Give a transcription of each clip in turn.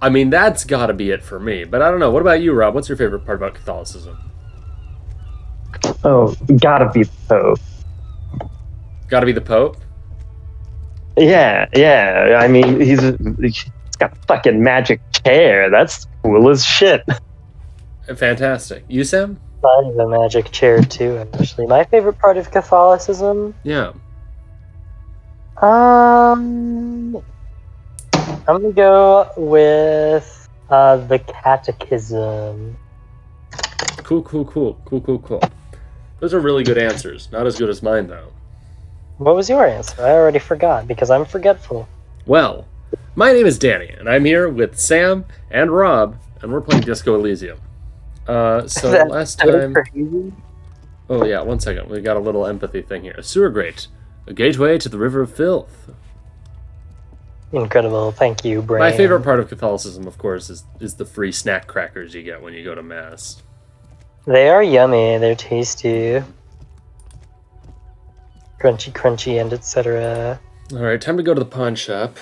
I mean, that's got to be it for me. But I don't know. What about you, Rob? What's your favorite part about Catholicism? Oh, gotta be the Pope. Got to be the Pope? Yeah. I mean, he's got a fucking magic chair. That's cool as shit. Fantastic. You, Sam? I have a magic chair too, actually. My favorite part of Catholicism? Yeah. I'm gonna go with the Catechism. Cool. Those are really good answers. Not as good as mine, though. What was your answer? I already forgot because I'm forgetful. Well, my name is Danny, and I'm here with Sam and Rob, and we're playing Disco Elysium. So last time... Oh yeah, 1 second. We got a little empathy thing here. A sewer grate. A gateway to the river of filth. Incredible. Thank you, Brain. My favorite part of Catholicism, of course, is the free snack crackers you get when you go to Mass. They are yummy. They're tasty. Crunchy, and etc. Alright, time to go to the pawn shop.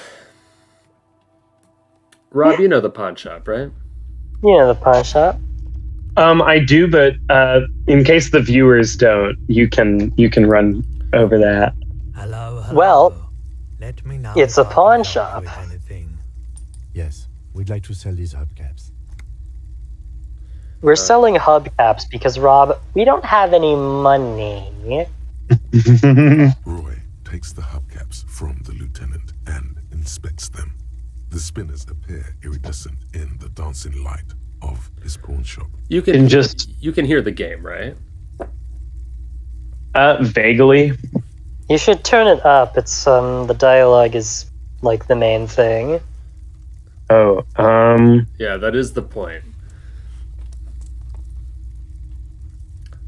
Rob, you know the pawn shop, right? You know the pawn shop. I do, but in case the viewers don't, you can run over that. Hello. Well, let me know it's a pawn shop. Yes, we'd like to sell these hubcaps. We're selling hubcaps because, Rob, we don't have any money. Roy takes the hubcaps from the lieutenant and inspects them. The spinners appear iridescent in the dancing light of his pawn shop. You can hear the game, right? Vaguely. You should turn it up. It's the dialogue is like the main thing. Oh, Yeah, that is the point.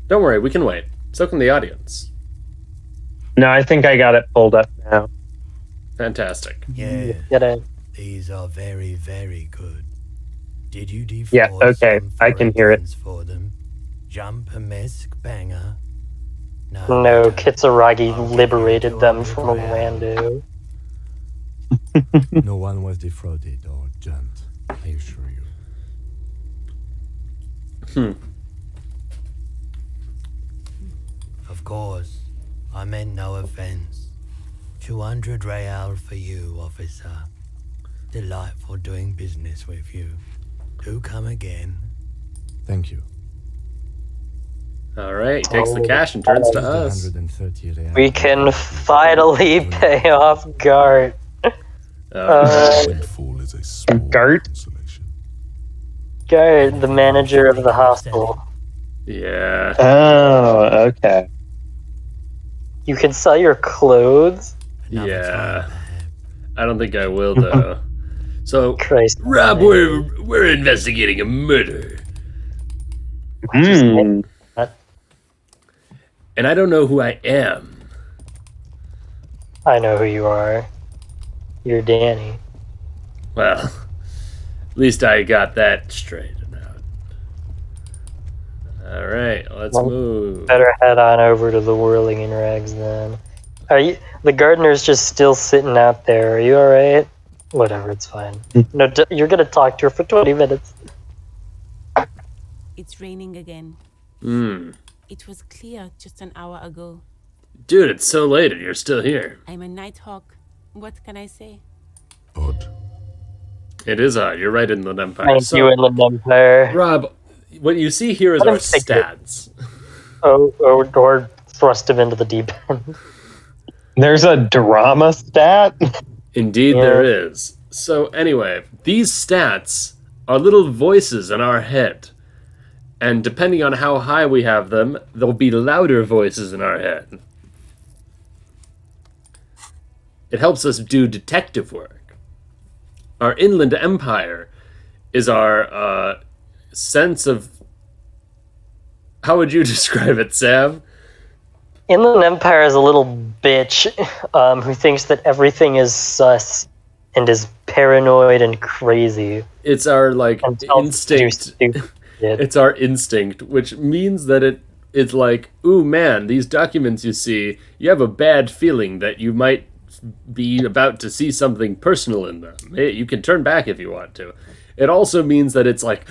Don't worry, we can wait. So can the audience. no, I think I got it pulled up now. Fantastic. Yeah, Get it? these are very, very good. Did you defraud Yeah, okay, some I can hear it. foreigners for them? Jump-a-mesk banger. No, Kitsuragi liberated them from Orlando. No one was defrauded or jumped, I assure you. Of course, I meant no offense. 200 real for you, officer. Delightful doing business with you. Do come again. Thank you. Alright, he takes the cash and turns to us. 130 real. We can finally pay off Gart. Windfall is a small Gart? consolation. Gart, the manager of the hospital. Yeah. Oh, okay. You can sell your clothes? Another Yeah. time, perhaps. I don't think I will, though. So, Christ. Rob, we're investigating a murder. And I don't know who I am. I know who you are. You're Danny. Well, at least I got that straightened out. Alright, let's move. Better head on over to the Whirling in Rags then. Are you? The gardener's just still sitting out there. Are you alright? Whatever, it's fine. No, you're gonna talk to her for 20 minutes. It's raining again. It was clear just an hour ago. Dude, it's so late and you're still here. I'm a nighthawk. What can I say? Odd. It is odd. You're right, Inland Empire. Thank you, Inland Empire. Rob, what you see here is Let our him take it. stats. Or thrust him into the deep end. There's a drama stat? Indeed, Yeah. there is. So, anyway, these stats are little voices in our head. And depending on how high we have them, there'll be louder voices in our head. It helps us do detective work. Our Inland Empire is our sense of... How would you describe it, Sam? Inland Empire is a little bitch who thinks that everything is sus and is paranoid and crazy. It's our, like, And tells us to do instinct. stupid shit. It's our instinct, which means that it's like, ooh man, these documents you see, you have a bad feeling that you might be about to see something personal in them. You can turn back if you want to. It also means that it's like,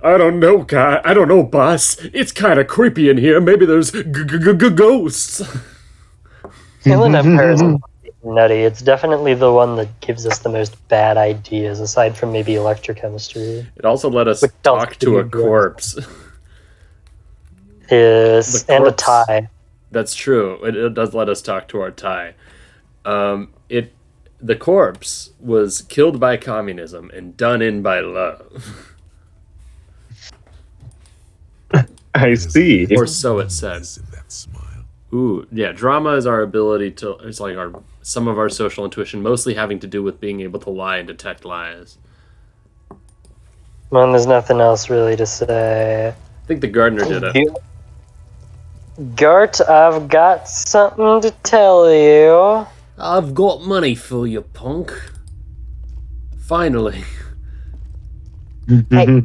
I don't know, guy. I don't know, boss. It's kind of creepy in here. Maybe there's ghosts. Alien Empire is nutty. It's definitely the one that gives us the most bad ideas, aside from maybe electrochemistry. It also let us Which talk to a sounds pretty corpse. Yes, The and a corpse- tie. That's true. It does let us talk to our tie. The corpse was killed by communism and done in by love. I see. Or so it said. In that smile. Ooh, yeah. Drama is our ability to. It's like some of our social intuition, mostly having to do with being able to lie and detect lies. Well, there's nothing else really to say. I think the gardener did it. Gart, I've got something to tell you. I've got money for you, punk. Finally. Hey.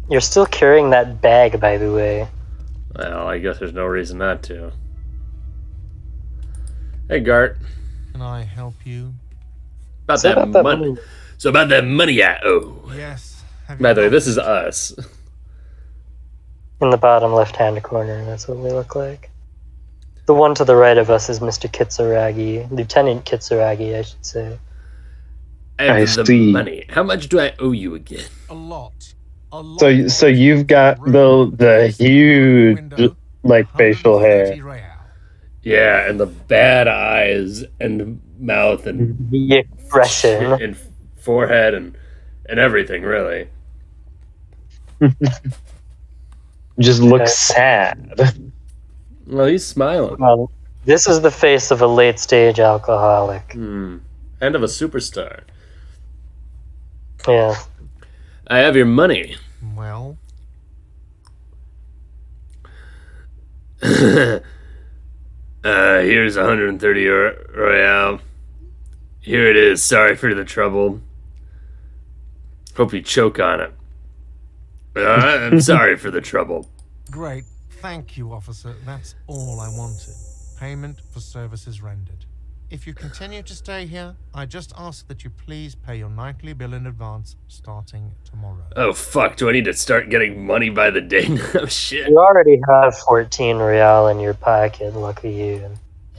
You're still carrying that bag, by the way. Well, I guess there's no reason not to. Hey, Gart. Can I help you? About So that about that money. money. So about that money I owe. Yes. Have you By the way, got this it? is us. In the bottom left-hand corner, that's what we look like. The one to the right of us is Mr. Kitsuragi. Lieutenant Kitsuragi, I should say. I have I the see. money. How much do I owe you again? A lot. A lot. So you've got the huge like facial hair. 130 real. Yeah, and the bad eyes and mouth and The expression. and forehead and everything, really. Just looks sad. Well, he's smiling. Well, this is the face of a late-stage alcoholic. And of a superstar. Yeah. I have your money. Well, Here's 130 Royale. Here it is. Sorry for the trouble. Hope you choke on it. I'm sorry for the trouble. great. Thank you, officer. That's all I wanted. Payment for services rendered. If you continue to stay here, I just ask that you please pay your nightly bill in advance starting tomorrow. Oh, fuck. Do I need to start getting money by the day now? Shit. You already have 14 real in your pocket, lucky you.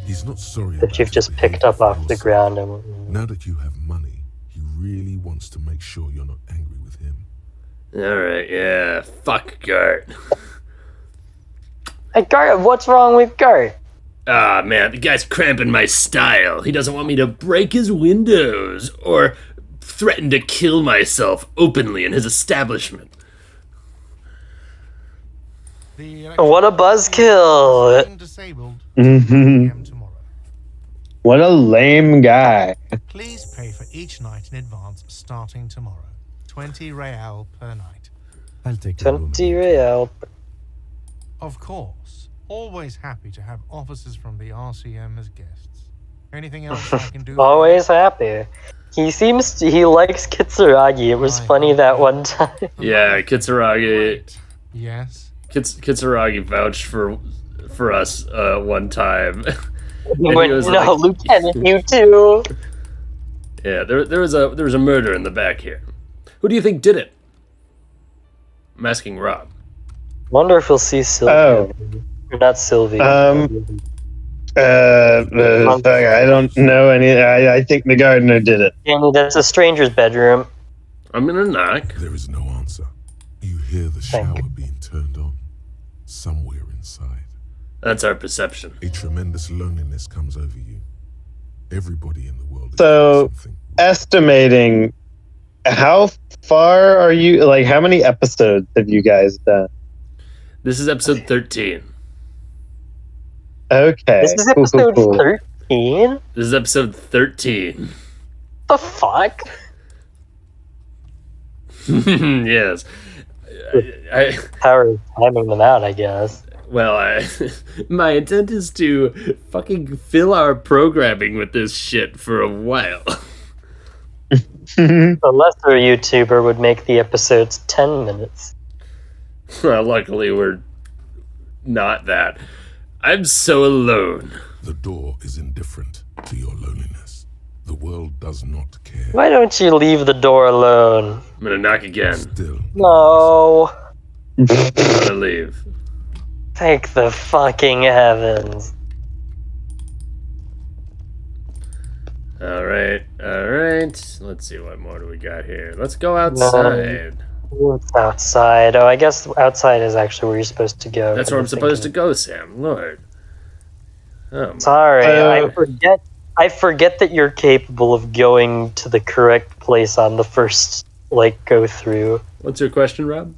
He's not sorry That about you've your just picked behavior up for off your the sake. ground. And Now that you have money, he really wants to make sure you're not angry with him. Alright, yeah. Fuck Gart. Hey, Gart, what's wrong with Gart? Ah, man, the guy's cramping my style. He doesn't want me to break his windows or threaten to kill myself openly in his establishment. What a buzzkill! Disabled. Mhm. PM tomorrow. What a lame guy. Please pay for each night in advance starting tomorrow. 20 real per night. I'll take the room. 20 real. Of course. Always happy to have officers from the RCM as guests. Anything else I can do? Always happy. He likes Kitsuragi. It was funny that one time. Yeah, Kitsuragi. Great. Yes. Kitsuragi vouched for us one time. He And went, he was no, like- Lieutenant, you too. Yeah, there was a murder in the back here. Who do you think did it? I'm asking Rob. Wonder if we'll see Sylvia. Oh. Or not Sylvia. Fuck, I don't know any. I think the gardener did it. Danny, that's a stranger's bedroom. I'm gonna knock. There is no answer. You hear the Thank shower being turned on somewhere inside. That's our perception. A tremendous loneliness comes over you. Everybody in the world is So- doing something. Estimating, how far are you? Like, how many episodes have you guys done? This is episode 13. Okay. This is cool, episode cool. 13? This is episode 13. The fuck? Yes. I Power is timing them out, I guess. my intent is to fucking fill our programming with this shit for a while. A lesser YouTuber would make the episodes 10 minutes. Luckily, we're not that. I'm so alone. The door is indifferent. to your loneliness. The world does not care. Why don't you leave the door alone? I'm gonna knock again. Still, No. I'm gonna leave. Thank the fucking heavens. Alright. Let's see, what more do we got here? Let's go outside. What's outside? Oh, I guess outside is actually where you're supposed to go. That's where I'm supposed to go, Sam. Lord. Oh, Sorry, I forget that you're capable of going to the correct place on the first, go through. what's your question, Rob?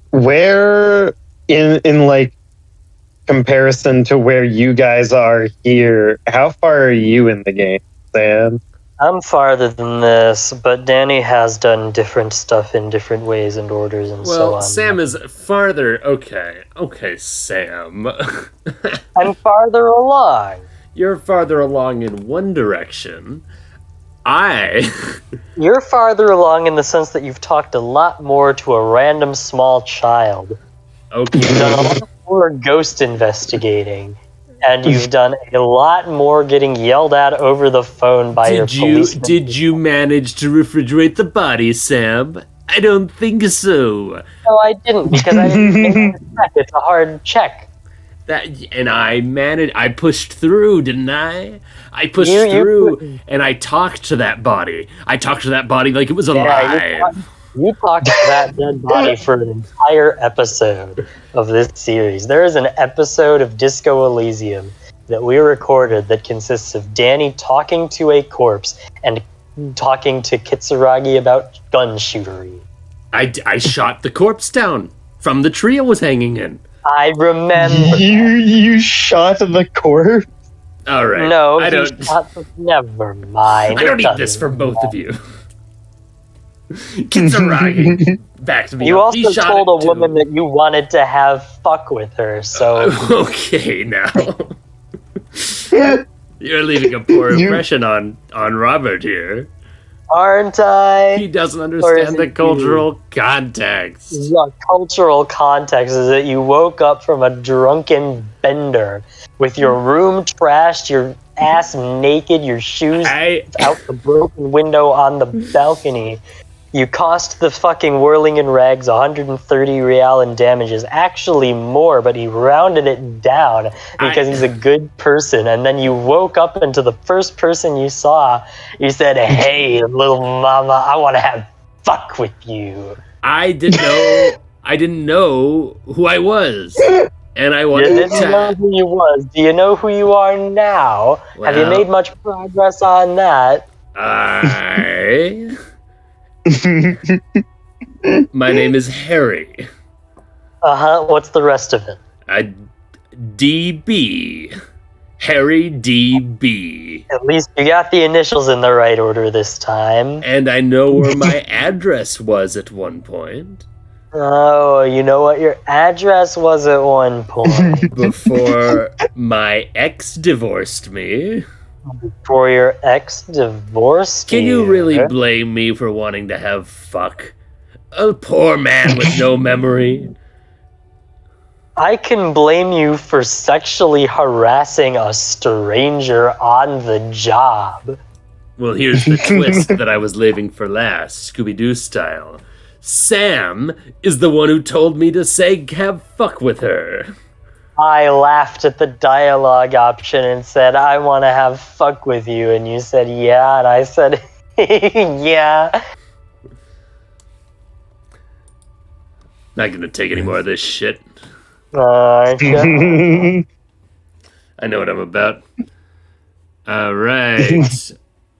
Where in comparison to where you guys are here, how far are you in the game, Sam? I'm farther than this, but Danny has done different stuff in different ways and orders and so Well, on. Sam is farther. Okay, Sam. I'm farther along. You're farther along in one direction. You're farther along in the sense that you've talked a lot more to a random small child. Okay. You've done a lot more ghost investigating, and you've done a lot more getting yelled at over the phone by your police. Did you manage to refrigerate the body, Sam? I don't think so. No, I didn't, because I didn't think it was a check. It's a hard check. I pushed through, didn't I? I pushed through, and I talked to that body. I talked to that body like it was alive. You talked to that dead body for an entire episode of this series. There is an episode of Disco Elysium that we recorded that consists of Danny talking to a corpse and talking to Kitsuragi about gun shootery. I shot the corpse down from the tree it was hanging in. I remember. You shot the corpse? All right. No, I don't. Never mind. I don't need this from both of you. Kitsuragi backed me You up. also told a woman that you wanted to have fuck with her, so... Okay, now. You're leaving a poor impression on Robert here. Aren't I? He doesn't understand the cultural context. The cultural context is that you woke up from a drunken bender with your room trashed, your ass naked, your shoes out the broken window on the balcony. You cost the fucking Whirling in Rags 130 real in damages. Actually more, but he rounded it down because he's a good person. And then you woke up into the first person you saw. You said, "Hey, little mama, I want to have fuck with you." I didn't know who I was. And I wanted You didn't know who you was. Do you know who you are now? Have you made much progress on that? My name is Harry. What's the rest of it? DB. Harry DB. At least you got the initials in the right order this time. And I know where my address was at one point. Oh, you know what your address was at one point? Before my ex divorced me. Before your ex divorced Can you really blame me for wanting to have fuck? A poor man with no memory. I can blame you for sexually harassing a stranger on the job. Well, here's the twist that I was leaving for last, Scooby-Doo style. Sam is the one who told me to say have fuck with her. I laughed at the dialogue option and said, "I want to have fuck with you." And you said, "Yeah." And I said, "Yeah." Not gonna take any more of this shit. Yeah. I know what I'm about. Alright.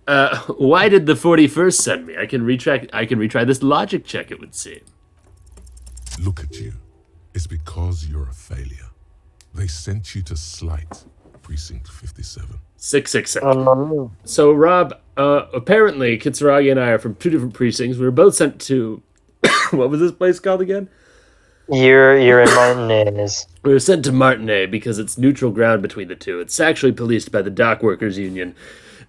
Why did the 41st send me? I can retry this logic check, it would seem. Look at you. It's because you're a failure. They sent you to Slight, Precinct 57. 666. So, Rob, apparently Kitsuragi and I are from two different precincts. We were both sent to... what was this place called again? You're in Martinez. We were sent to Martinez because it's neutral ground between the two. It's actually policed by the Dock Workers Union,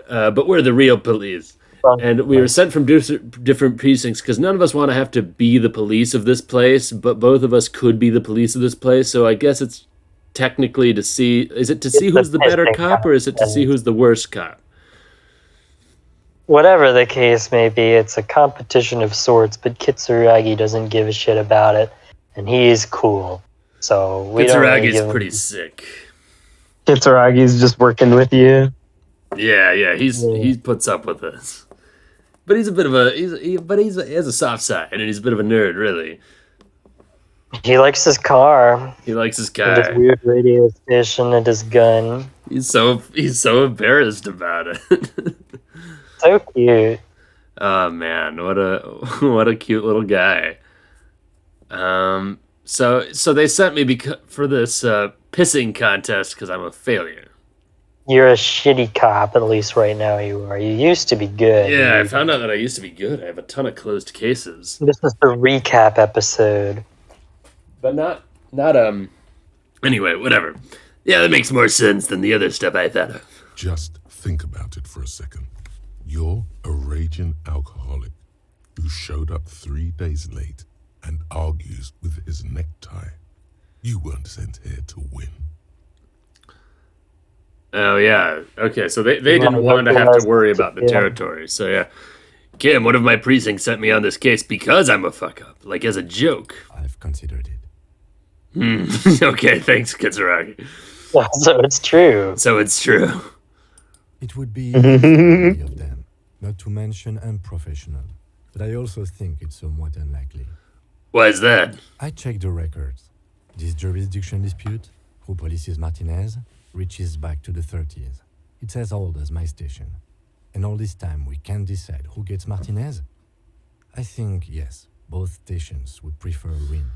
but we're the real police. And we were sent from different precincts because none of us want to have to be the police of this place, but both of us could be the police of this place, so I guess it's technically to see? Is it to see who's the better cop, or is it to see who's the worst cop? Whatever the case may be, it's a competition of sorts, but Kitsuragi doesn't give a shit about it, and he is cool. So we don't really give him... pretty sick. Kitsuragi's just working with you. Yeah, he puts up with this, but he's a bit of he has a soft side, and he's a bit of a nerd, really. He likes his car. He likes his And his guy. weird radio station and his gun. He's so embarrassed about it. So cute. Oh man, what a cute little guy. So they sent me for this pissing contest because I'm a failure. You're a shitty cop, at least right now you are. You used to be good. Yeah, I found out that I used to be good. I have a ton of closed cases. This is the recap episode. But not anyway, whatever. Yeah, that makes more sense than the other stuff I thought of. Just think about it for a second. You're a raging alcoholic who showed up 3 days late and argues with his necktie. You weren't sent here to win. Oh yeah. Okay, so they didn't want to have to worry about the territory. So yeah. Kim, one of my precincts sent me on this case because I'm a fuck up, like as a joke. I've considered it. Okay, thanks, Kitsuragi. So it's true. So it's true. It would be silly of them, not to mention unprofessional, but I also think it's somewhat unlikely. Why is that? I checked the records. This jurisdiction dispute, who polices Martinez, reaches back to the 30s. It's as old as my station. And all this time we can't decide who gets Martinez? I think, yes, both stations would prefer a win.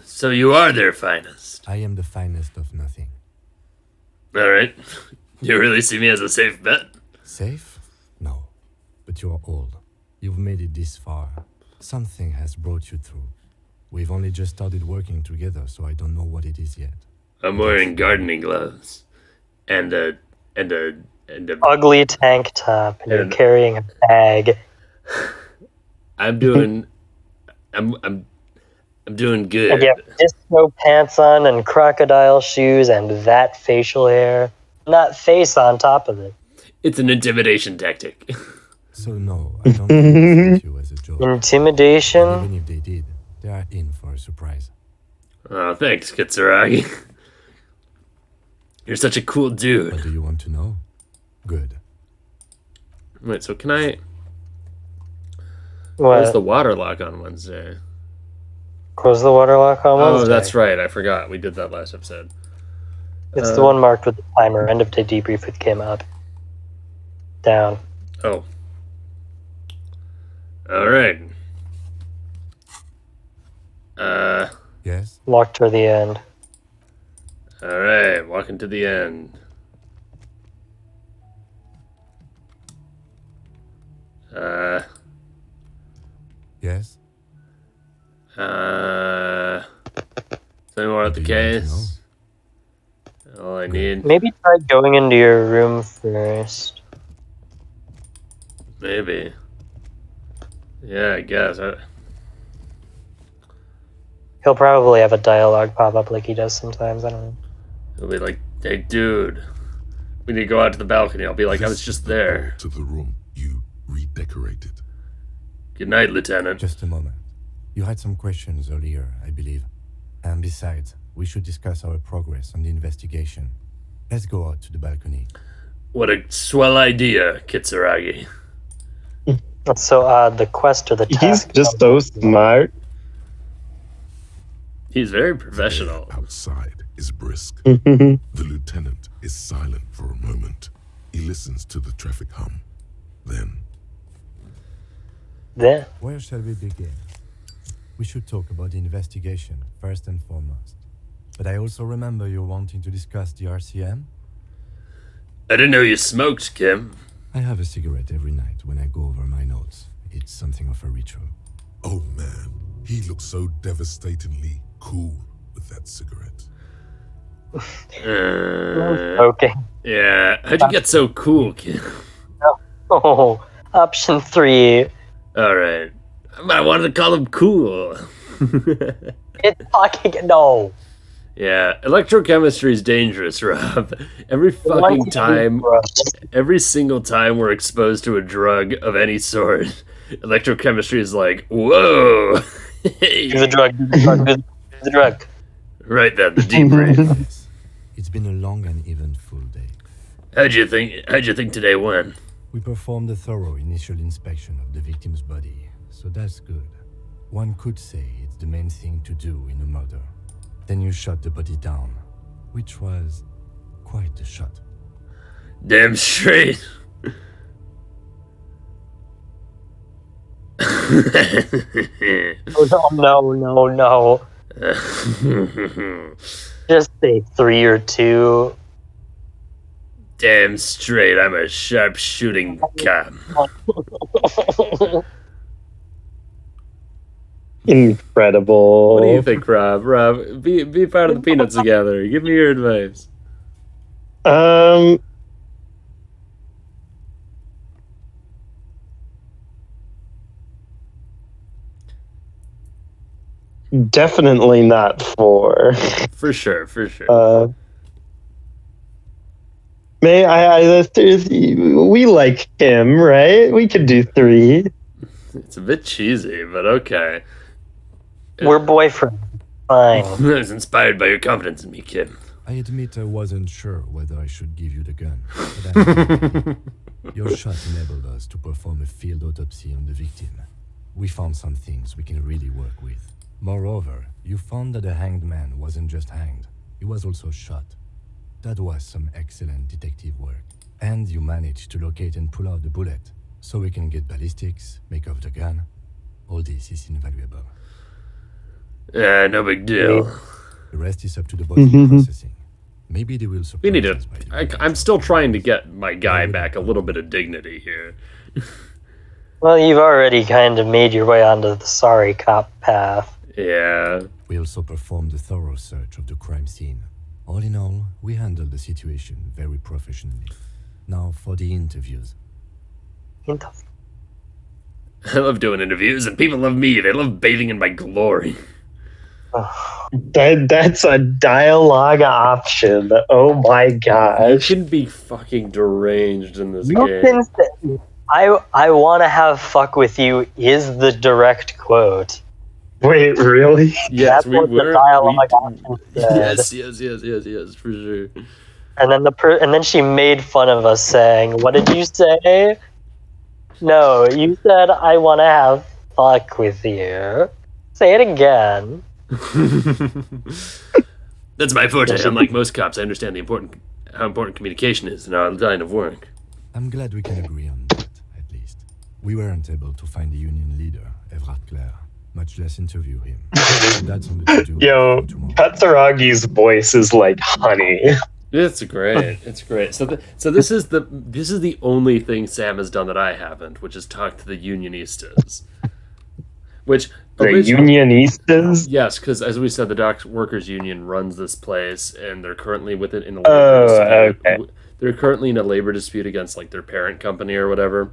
So you are their finest. I am the finest of nothing. Alright. You really see me as a safe bet? Safe? No. But you're old. You've made it this far. Something has brought you through. We've only just started working together, so I don't know what it is yet. I'm wearing gardening gloves. And a Ugly tank top, and you're carrying a bag. I'm doing good. And you have disco pants on and crocodile shoes and that facial hair. Not face on top of it. It's an intimidation tactic. So no, I don't think you as a joke. Intimidation? Even if they did, they are in for a surprise. Oh, thanks, Kitsuragi. You're such a cool dude. What do you want to know? Good. Wait, so can I... What? Where's the water lock on Wednesday? Close the water lock on Wednesday. Oh, that's right. I forgot. We did that last episode. It's the one marked with the timer. End of day debrief with Kim up. Down. Oh. Alright. Yes? Walk toward the end. Alright, walking to the end. Yes? Tell me more about the case. All I need. Maybe try going into your room first. Maybe. Yeah, I guess. He'll probably have a dialogue pop up like he does sometimes. I don't know. He'll be like, hey, dude, we need to go out to the balcony. I'll be like, I was just there. To the room you redecorated. Good night, Lieutenant. Just a moment. You had some questions earlier, I believe. And besides, we should discuss our progress on the investigation. Let's go out to the balcony. What a swell idea, Kitsuragi. That's so odd. The quest or the task. He's just so smart. He's very professional. The air outside is brisk. Mhm. The lieutenant is silent for a moment. He listens to the traffic hum. Then, Then. Where shall we begin? We should talk about the investigation, first and foremost. But I also remember you wanting to discuss the RCM. I didn't know you smoked, Kim. I have a cigarette every night when I go over my notes. It's something of a ritual. oh man, he looks so devastatingly cool with that cigarette. Okay. Yeah. How'd you get so cool, Kim? Oh, option 3. All right. I wanted to call him cool. It's talking. No. Yeah, electrochemistry is dangerous, Rob. Every fucking time, every single time we're exposed to a drug of any sort, electrochemistry is like, whoa! Do the drug. Do the drug. Do the drug. Right then, the debrief. Yes. It's been a long and eventful day. How'd you think today went? We performed a thorough initial inspection of the victim's body, so that's good. One could say it's the main thing to do in a murder. Then you shot the body down, which was quite a shot. Damn straight. No. Just say 3 or 2. Damn straight, I'm a sharp shooting cop. Incredible. What do you think, Rob? Rob, be part of the Peanuts together. Give me your advice. Definitely not 4. For sure. We like him, right? We could do 3. It's a bit cheesy, but okay. We're boyfriends. Fine. I was inspired by your confidence in me, kid. I admit I wasn't sure whether I should give you the gun, but your shot enabled us to perform a field autopsy on the victim. We found some things we can really work with. Moreover, you found that the hanged man wasn't just hanged, he was also shot. That was some excellent detective work. And you managed to locate and pull out the bullet, so we can get ballistics, make off the gun. All this is invaluable. Yeah, no big deal. The rest is up to the body processing. Maybe they will surprise We need to. us by the I'm still trying to get my guy back a little bit of dignity here. Well, you've already kind of made your way onto the sorry cop path. Yeah. We also performed a thorough search of the crime scene. All in all, we handled the situation very professionally. Now for the interviews. I love doing interviews, and people love me. They love bathing in my glory. That's a dialogue option. Oh my You gosh. can be fucking deranged in this You game. can say, I want to have fuck with you is the direct quote. Wait, really? Yes, That's what the dialogue option said. Yes, for sure. And then and then she made fun of us saying, "What did you say?" No, you said I want to have fuck with you. Say it again. That's my forte. Unlike most cops, I understand how important communication is in our line of work. I'm glad we can agree on that, at least. We weren't able to find the union leader, Everard Clare, much less interview him. And that's on the to-do Yo, for tomorrow. Katsuragi's voice is like honey. It's great. It's great. So this is the only thing Sam has done that I haven't, which is talk to the unionistas. Which The originally- unionistas? Yes, because as we said, the dock workers union runs this place, and they're currently in a labor dispute. okay. They're currently in a labor dispute against like their parent company or whatever.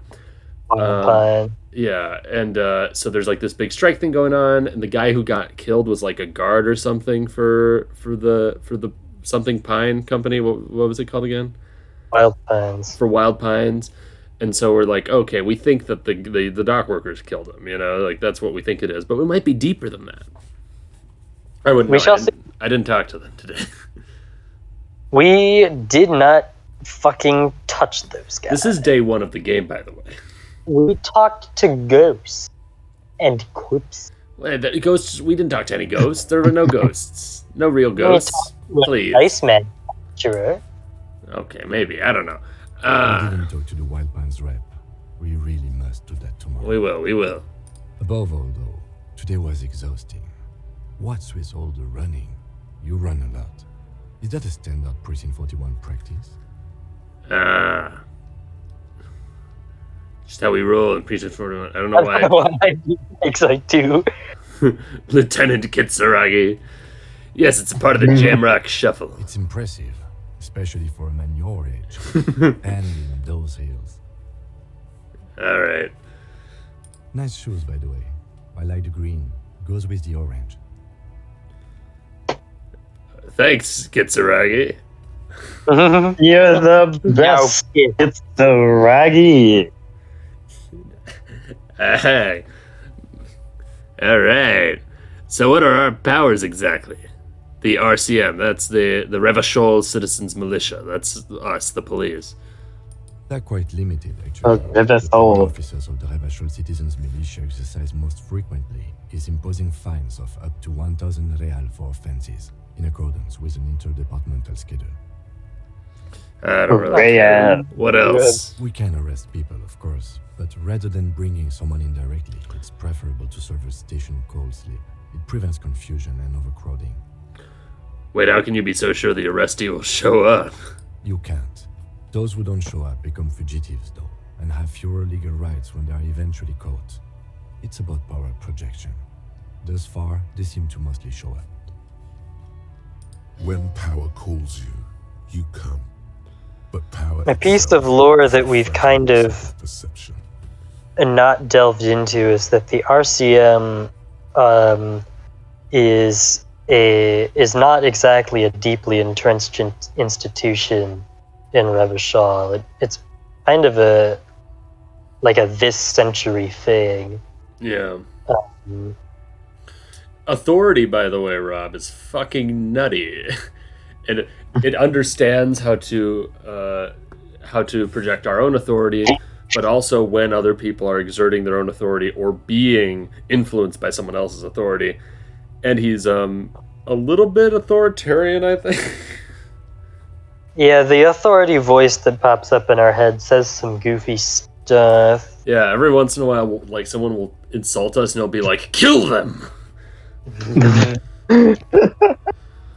Fine. Yeah, and so there's like this big strike thing going on, and the guy who got killed was like a guard or something for the something Pine company. What was it called again? Wild Pines. For Wild Pines. And so we're like, okay, we think that the dock workers killed him, like that's what we think it is, but we might be deeper than that. I wouldn't. We know. shall see. I didn't talk to them today. We did not fucking touch those guys. This is day 1 of the game, by the way. We talked to ghosts and quips. Wait, ghosts? We didn't talk to any ghosts. There were no ghosts. No real ghosts. Please. Iceman. Sure. Okay, maybe. I don't know. We didn't talk to the Wild Pines rep. We really must do that tomorrow. We will. Above all, though, today was exhausting. What's with all the running? You run a lot. Is that a standard Precinct 41 practice? Just how we roll in Precinct 41. I don't know why. I do things I do. Lieutenant Kitsuragi. Yes, it's a part of the Jamrock Shuffle. It's impressive, especially for a man your age. And in those hills. All right. Nice shoes, by the way. I like the green. Goes with the orange. Thanks, Kitsuragi. You're the best. It's the raggy. Hey. All right. So what are our powers exactly? The RCM, that's the Revachol Citizens Militia. That's us, the police. They're quite limited, actually. The power officers of the Revachol Citizens Militia exercise most frequently is imposing fines of up to 1,000 real for offenses, in accordance with an interdepartmental schedule. I don't really care. What else? We can arrest people, of course, but rather than bringing someone in directly, it's preferable to serve a station cold slip. It prevents confusion and overcrowding. Wait, how can you be so sure the arrestee will show up? You can't. Those who don't show up become fugitives, though, and have fewer legal rights when they are eventually caught. It's about power projection. Thus far, they seem to mostly show up. When power calls you, you come. But power A piece of lore that we've kind of perception. not delved into is that the RCM is not exactly a deeply entrenched institution in Revachol. It's kind of a this century thing. Yeah. Authority, by the way, Rob, is fucking nutty. It understands how to project our own authority, but also when other people are exerting their own authority or being influenced by someone else's authority. And he's a little bit authoritarian, I think. Yeah, the authority voice that pops up in our head says some goofy stuff. Yeah, every once in a while, like, someone will insult us and he'll be like, "Kill them!"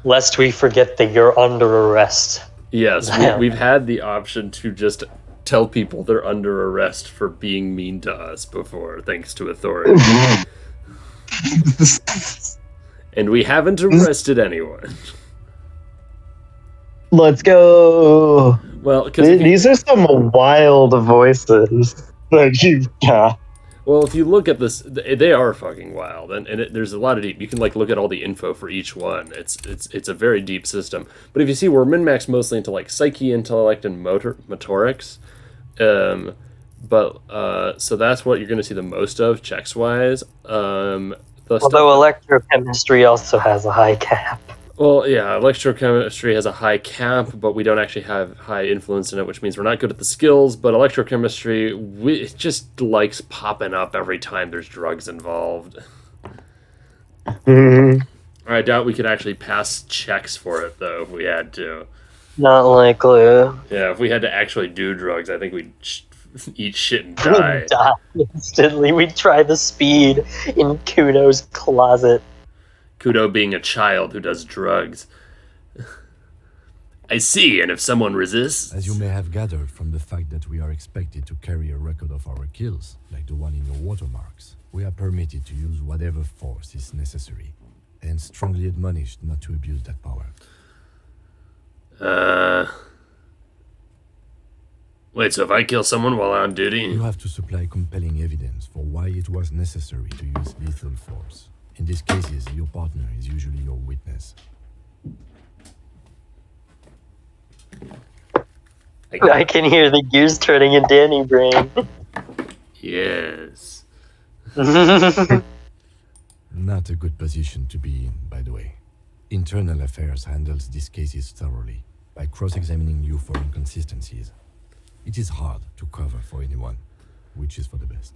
Lest we forget that you're under arrest. Yes, we've had the option to just tell people they're under arrest for being mean to us before, thanks to authority. And we haven't arrested anyone. Let's go. Well, because these are some wild voices that you've got. Well, if you look at this, they are fucking wild, and there's a lot of deep. You can look at all the info for each one. It's a very deep system. But if you see, we're min-maxed mostly into psyche, intellect, and motorics. So that's what you're going to see the most of checks wise. Although electrochemistry also has a high cap. Well, yeah, electrochemistry has a high cap, but we don't actually have high influence in it, which means we're not good at the skills, but electrochemistry, it just likes popping up every time there's drugs involved. I doubt we could actually pass checks for it, though, if we had to. Not likely. Yeah, if we had to actually do drugs, I think we'd eat shit and die. We'd die instantly. We'd try the speed in Kudo's closet. Kudo being a child who does drugs. I see, and if someone resists... As you may have gathered from the fact that we are expected to carry a record of our kills, like the one in your watermarks, we are permitted to use whatever force is necessary, and strongly admonished not to abuse that power. Wait, so if I kill someone while on duty... You have to supply compelling evidence for why it was necessary to use lethal force. In these cases, your partner is usually your witness. I can hear the gears turning in Danny brain. Yes. Not a good position to be in, by the way. Internal Affairs handles these cases thoroughly, by cross-examining you for inconsistencies. It is hard to cover for anyone, which is for the best.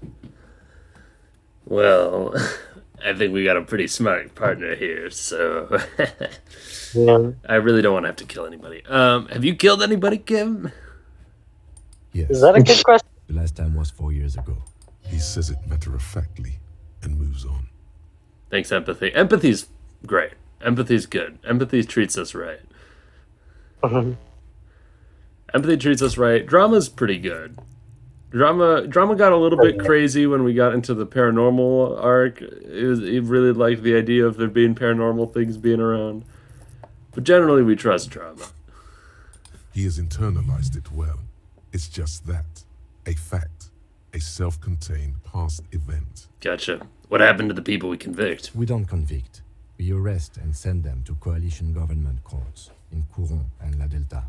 Well, I think we got a pretty smart partner here, so... Yeah. I really don't want to have to kill anybody. Have you killed anybody, Kim? Yes. Is that a good question? The last time was 4 years ago. He says it matter-of-factly and moves on. Thanks, Empathy. Empathy's great. Empathy's good. Empathy treats us right. Empathy treats us right. Drama's pretty good. Drama got a little bit crazy when we got into the paranormal arc. He really liked the idea of there being paranormal things being around. But generally, we trust Drama. He has internalized it well. It's just that. A fact. A self-contained past event. Gotcha. What happened to the people we convict? We don't convict. We arrest and send them to coalition government courts in Courron and La Delta.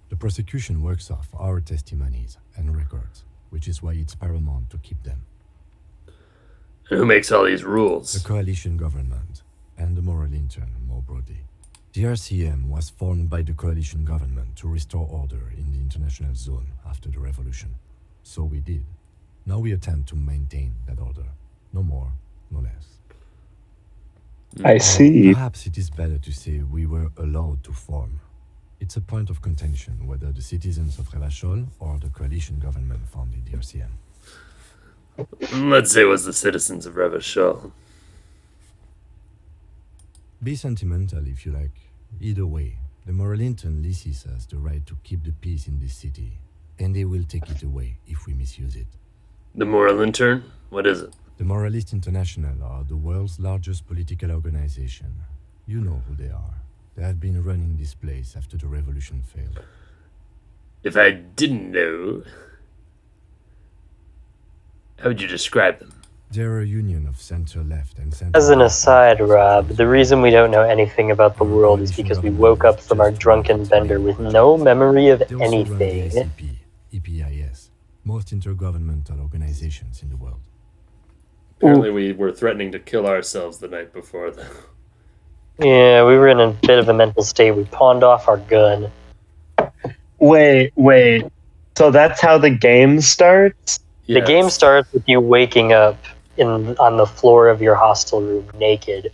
The prosecution works off our testimonies and records, which is why it's paramount to keep them. And who makes all these rules? The coalition government and the moral intern more broadly. The RCM was formed by the coalition government to restore order in the international zone after the revolution. So we did. Now we attempt to maintain that order. No more, no less. I see. Perhaps it is better to say we were allowed to form. It's a point of contention whether the citizens of Revachol or the coalition government founded the RCM. Let's say it was the citizens of Revachol. Be sentimental if you like. Either way, the moral intern leases us the right to keep the peace in this city, and they will take it away if we misuse it. The moral intern? What is it? The Moralist International are the world's largest political organization. You know who they are. They have been running this place after the revolution failed. If I didn't know, how would you describe them? They're a union of center-left and center. As an aside, Rob, the reason we don't know anything about the world is because we woke up from our drunken bender with no memory of They also run the anything. ACP, EPIS, most intergovernmental organizations in the world. Apparently we were threatening to kill ourselves the night before. Yeah, we were in a bit of a mental state. We pawned off our gun. Wait. So that's how the game starts? The game starts with you waking up on the floor of your hostel room naked.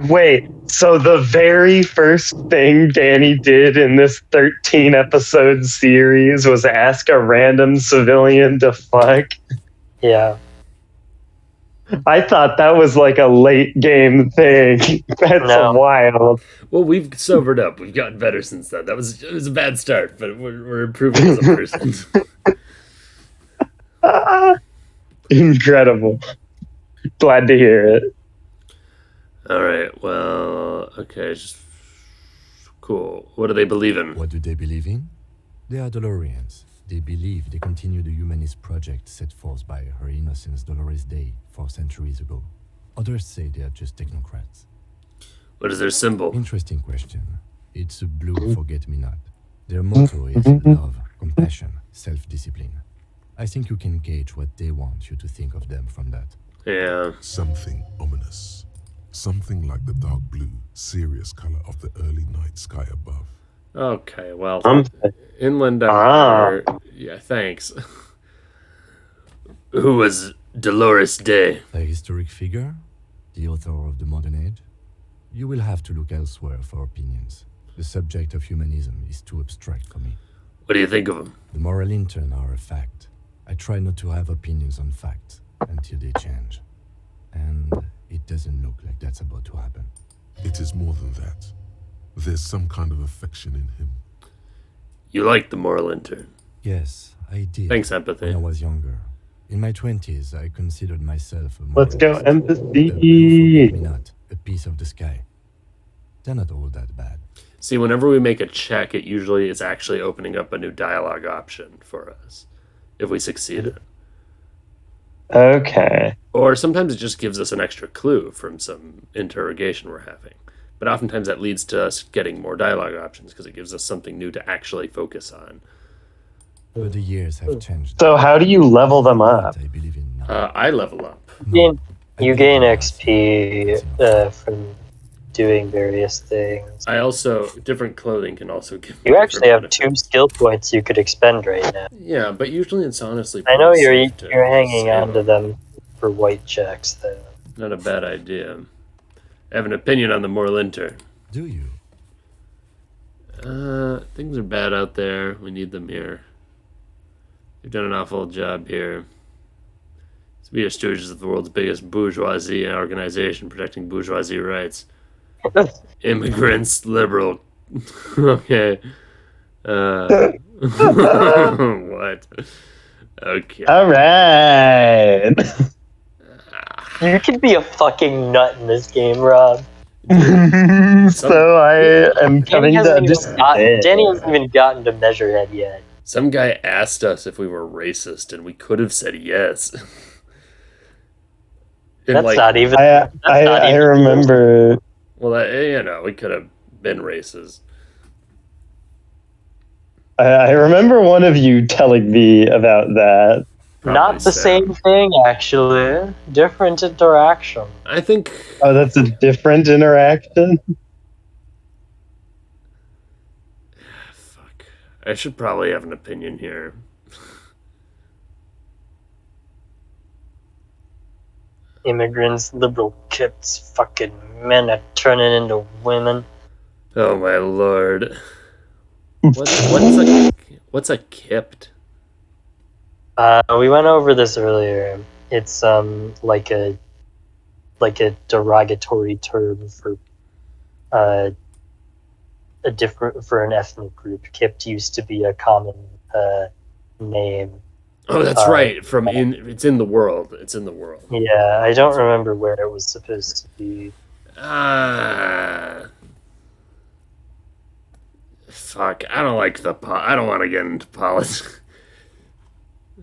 Wait, so the very first thing Danny did in this 13-episode series was ask a random civilian to fuck? Yeah. I thought that was like a late game thing. That's No. wild. Well, we've sobered up. We've gotten better since then. It was a bad start, but we're improving as a person. Incredible. Glad to hear it. All right. Well, okay. Cool. What do they believe in? What do they believe in? They are Dolorians. They believe they continue the humanist project set forth by Her Innocence Dolores Day 4 centuries ago. Others say they are just technocrats. What is their symbol? Interesting question. It's a blue forget-me-not. Their motto is love, compassion, self-discipline. I think you can gauge what they want you to think of them from that. Yeah. Something ominous. Something like the dark blue, serious color of the early night sky above. Okay. Well, Something. Inland Ah. Empire. Yeah. Thanks. Who was Dolores Day? A historic figure? The author of the modern age? You will have to look elsewhere for opinions. The subject of humanism is too abstract for me. What do you think of him? The moral intern are a fact. I try not to have opinions on facts until they change. And it doesn't look like that's about to happen. It is more than that. There's some kind of affection in him. You like the moral intern? Yes, I did. Thanks, When empathy. I was younger. In my 20s, I considered myself a Let's go moralist. empathy. The blue forget-me-not, a piece of the sky. They're not all that bad. See, whenever we make a check, it usually is actually opening up a new dialogue option for us if we succeed it. Okay. Or sometimes it just gives us an extra clue from some interrogation we're having. But oftentimes that leads to us getting more dialogue options because it gives us something new to actually focus on. But the years have changed. So how do you level them up? I believe in now. I level up. No, I You believe gain in XP us. from doing various things. I also, different clothing can also give me You actually different have 2 benefits. skill points you could expend right now. Yeah, but usually it's honestly I know pretty you're safe to you're hanging save on to them for white checks, though. Not a bad idea. I have an opinion on the moral intern. Do you? Things are bad out there. We need them here. They've done an awful job here. We are stooges of the world's biggest bourgeoisie organization protecting bourgeoisie rights. Immigrants, liberal. Okay. What? Okay. All right. You could be a fucking nut in this game, Rob. So I am coming to understand. Danny hasn't even gotten to Measurehead yet. Some guy asked us if we were racist, and we could have said yes. That's not even. I remember. Well, we could have been races. I remember one of you telling me about that. Probably not the same thing, actually. Different interaction. I think. Oh, that's a different interaction? Fuck. I should probably have an opinion here. Immigrants, liberal kids, fucking men are turning into women. Oh my lord. What's a kipped? We went over this earlier. It's like a derogatory term for a different for an ethnic group. Kipped used to be a common name. Oh, that's right. It's in the world. It's in the world. Yeah, I don't remember where it was supposed to be. Fuck. I don't like I don't want to get into politics.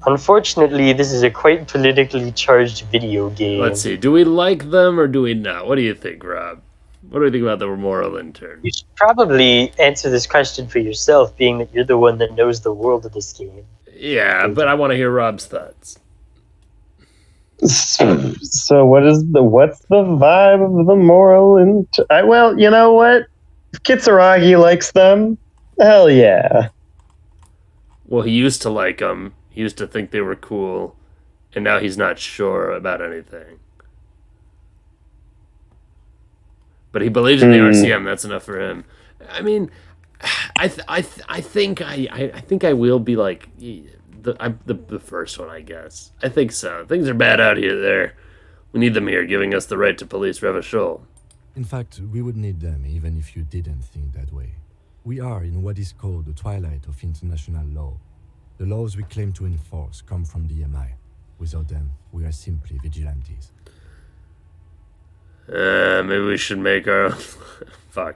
Unfortunately, this is a quite politically charged video game. Let's see. Do we like them or do we not? What do you think, Rob? What do you think about the moral intern? You should probably answer this question for yourself, being that you're the one that knows the world of this game. Yeah, but I want to hear Rob's thoughts. So what's the vibe of the moral well, you know what? If Kitsuragi likes them, hell yeah. Well, he used to like them. He used to think they were cool, and now he's not sure about anything. But he believes in the RCM. That's enough for him. I mean, I think I will be like the first one, I guess. I think so. Things are bad out here. There, we need them here, giving us the right to police Revachol. In fact, we would need them even if you didn't think that way. We are in what is called the twilight of international law. The laws we claim to enforce come from the MI. Without them, we are simply vigilantes. Maybe we should make our own. Fuck.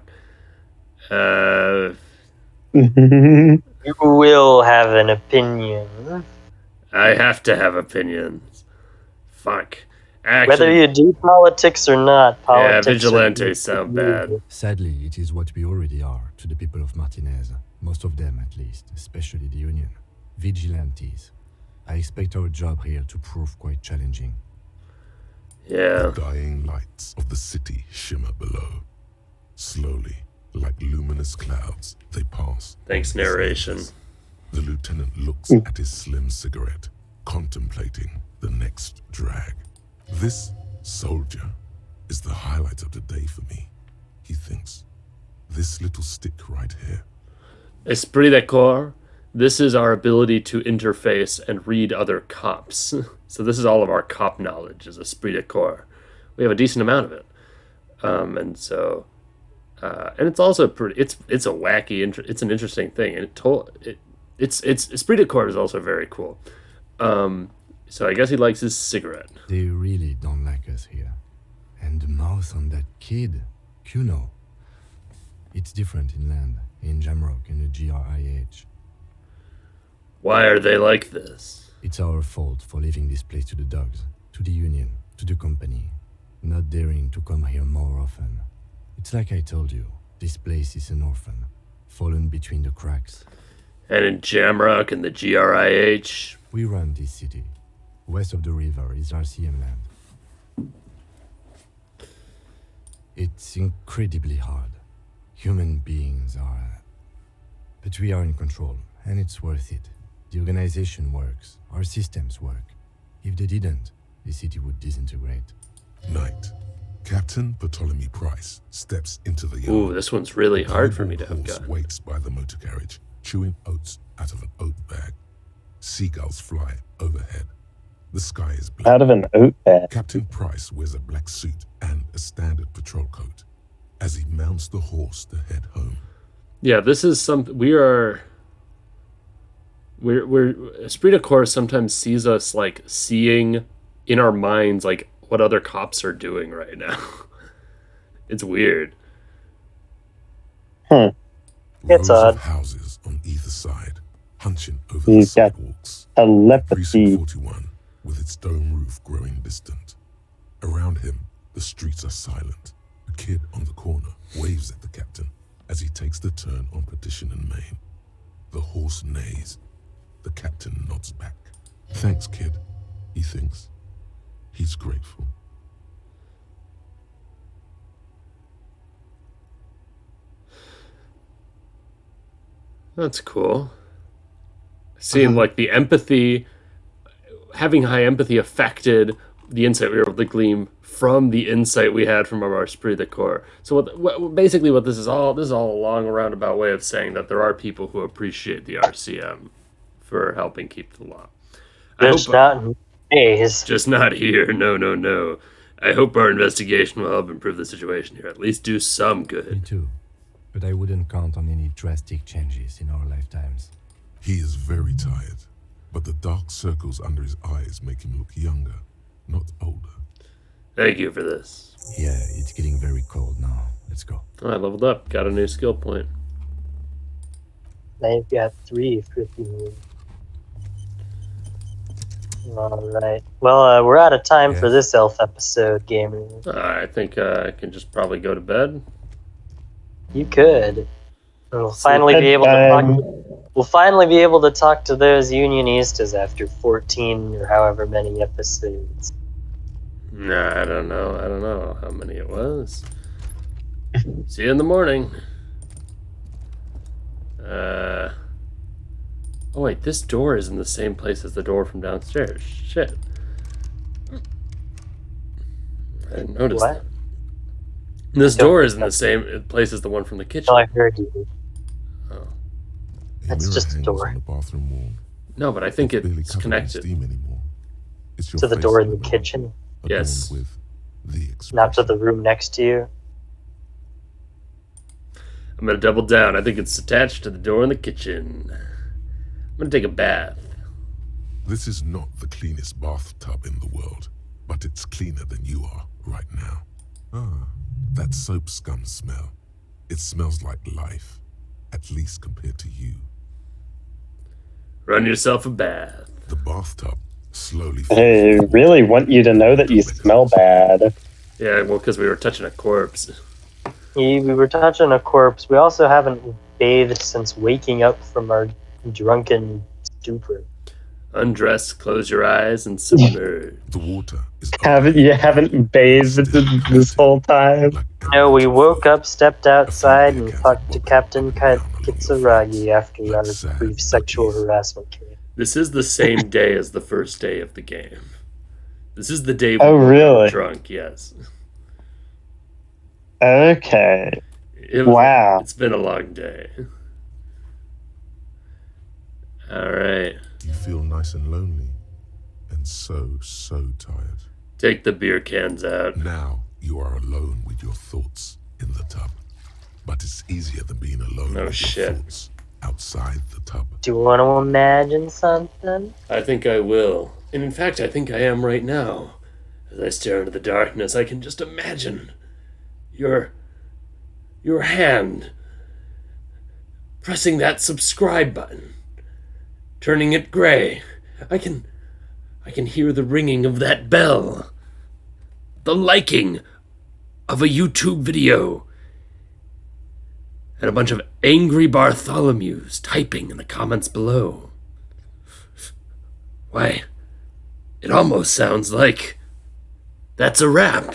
You will have an opinion. I have to have opinions. Fuck. Actually, whether you do politics or not, politics. Yeah, vigilantes sound bad. Sadly, it is what we already are to the people of Martinez. Most of them, at least, especially the Union. Vigilantes. I expect our job here to prove quite challenging. Yeah. The dying lights of the city shimmer below. Slowly, like luminous clouds, they pass. Thanks, narration. The lieutenant looks at his slim cigarette, contemplating the next drag. This soldier is the highlight of the day for me, he thinks. This little stick right here. Esprit de corps. This is our ability to interface and read other cops. So this is all of our cop knowledge, is esprit de corps. We have a decent amount of it. And it's also pretty. It's a wacky. It's an interesting thing, and it's esprit de corps is also very cool. So I guess he likes his cigarette. They really don't like us here. And the mouth on that kid, Kuno. It's different inland, in Jamrock and the GRIH. Why are they like this? It's our fault for leaving this place to the dogs, to the Union, to the company, not daring to come here more often. It's like I told you, this place is an orphan, fallen between the cracks. And in Jamrock and the GRIH? We run this city. West of the river is RCM land. It's incredibly hard. Human beings are... But we are in control, and it's worth it. The organization works. Our systems work. If they didn't, the city would disintegrate. Night. Captain Ptolemy Price steps into the yard. Ooh, this one's really hard for me to have gotten. Waits by the motor carriage, chewing oats out of an oat bag. Seagulls fly overhead. The sky is blue. Out of an oat bag. Captain Price wears a black suit and a standard patrol coat as he mounts the horse to head home. Yeah, this is something we're Esprit de Corps sometimes sees us like seeing in our minds like what other cops are doing right now. It's weird. It's Rows odd. of houses on either side, hunching over the sidewalks. Telepathy. Precinct 41, with its dome roof growing distant. Around him, the streets are silent. A kid on the corner waves at the captain as he takes the turn on Petition and Main. The horse neighs. The captain nods back. Thanks, kid, he thinks. He's grateful. That's cool. Seeing like the empathy, having high empathy affected the insight we were able to glean from the insight we had from our esprit de corps. So basically what this is all a long roundabout way of saying that there are people who appreciate the RCM for helping keep the law. Just not here. No. I hope our investigation will help improve the situation here. At least do some good. Me too. But I wouldn't count on any drastic changes in our lifetimes. He is very tired, but the dark circles under his eyes make him look younger, not older. Thank you for this. Yeah, it's getting very cold now. Let's go. I leveled up. Got a new skill point. I've got 3 for you. Alright. Well, we're out of time for this elf episode, gamers. I think I can just probably go to bed. You could. We'll finally be able to talk. We'll finally be able to talk to those Unionistas after 14 or however many episodes. Nah, I don't know how many it was. See you in the morning. Oh wait, this door is in the same place as the door from downstairs. Shit. I didn't notice that. This door is in the same place as the one from the kitchen. Oh, I heard you. Oh. That's just a door. On the bathroom wall. No, but I think it's connected. To the door in the kitchen? Yes. With the Not to the room next to you? I'm going to double down. I think it's attached to the door in the kitchen. I'm going to take a bath. This is not the cleanest bathtub in the world, but it's cleaner than you are right now. Ah, that soap scum smell. It smells like life, at least compared to you. Run yourself a bath. The bathtub slowly... I really want you to know that you smell bad. Yeah, well, because we were touching a corpse. We were touching a corpse. We also haven't bathed since waking up from our drunken stupor. Undress, close your eyes, and submerge. The water is... You haven't bathed this whole time? No, we woke up, stepped outside, and talked to Captain Kitsuragi after our brief sexual harassment case. This is the same day as the first day of the game. This is the day we really? were drunk, yes. Okay. Wow. It's been a long day. Alright. You feel nice and lonely, and so tired. Take the beer cans out. Now you are alone with your thoughts in the tub. But it's easier than being alone with your thoughts outside the tub. Do you want to imagine something? I think I will. And in fact, I think I am right now. As I stare into the darkness, I can just imagine your hand pressing that subscribe button, turning it gray. I can hear the ringing of that bell, the liking of a YouTube video, and a bunch of angry Bartholomews typing in the comments below. Why, it almost sounds like that's a wrap.